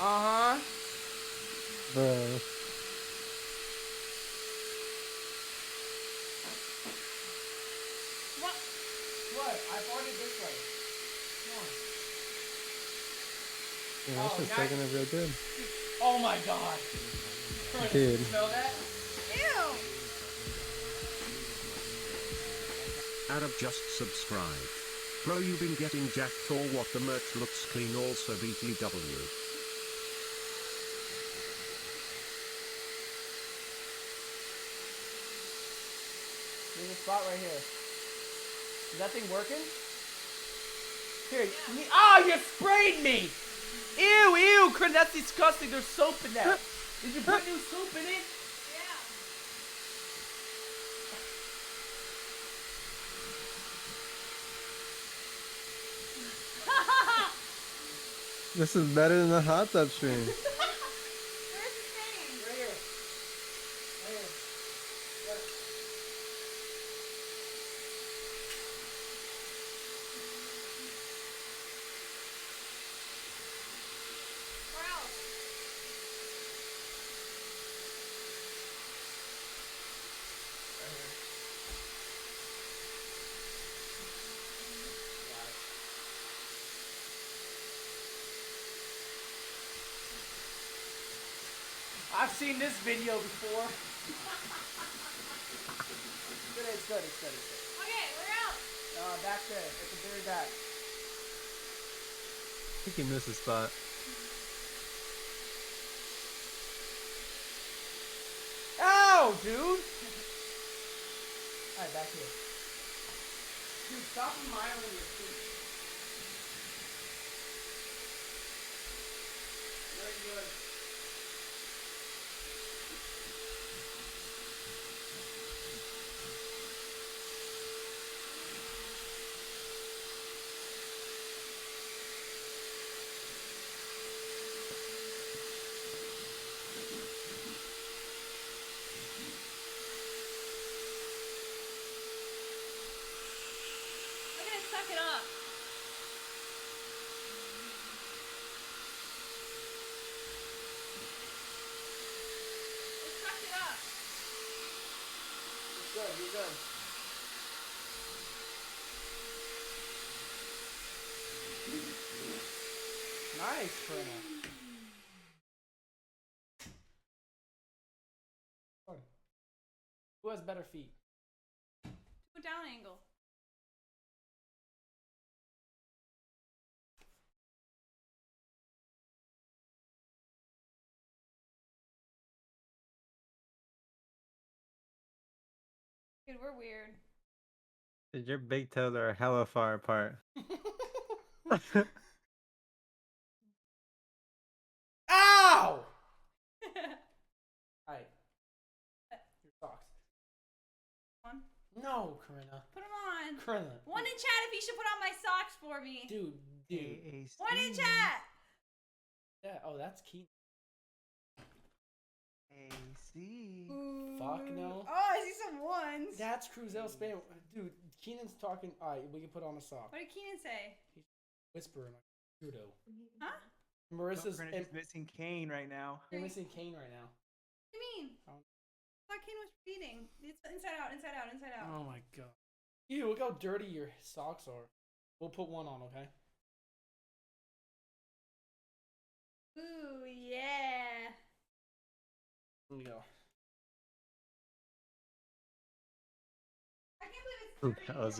Uh-huh. Bro. What? I farted this way. Come on. Yeah, that's just taking it real good. Oh my god. Dude. Smell that? Ew! Arab just subscribed. Bro, you've been getting jacked or what? The merch looks clean. Also BTW. There's a spot right here. Is that thing working? Here. Yeah. Oh, you sprayed me! Ew, ew, Corinna, that's disgusting. There's soap in that. Did you put new soap in it? This is better than the hot tub stream. Where's the stain? Right here. Right here. Yep. Where else? Right here. I've seen this video before. It's good. Okay, where else? Back there. At the very back. I think you missed a spot. Ow, dude! Alright, back here. Dude, stop admiring your feet. Very good. Suck it up. Let's suck it up. You're good, you're good. Nice, Corinna. Who has better feet? Do a down angle. Dude, we're weird. Dude, your big toes are hella far apart. Ow! Alright. Your socks. On? No, Corinna. Put them on. Corinna. One in chat if you should put on my socks for me. Dude. One in chat! Yeah, oh, that's key. AC. Fuck no. Oh, I see some ones. That's Cruzel spam. Dude, Keenan's talking. Alright, we can put on a sock. What did Keenan say? He's whispering like weirdo. Huh? Marissa's missing Kane right now. You're missing Kane right now. What do you mean? I thought Kane was reading. It's inside out, inside out, inside out. Oh my god. Ew, look how dirty your socks are. We'll put one on, okay? Ooh, yeah. Here we go. I can't believe it's That was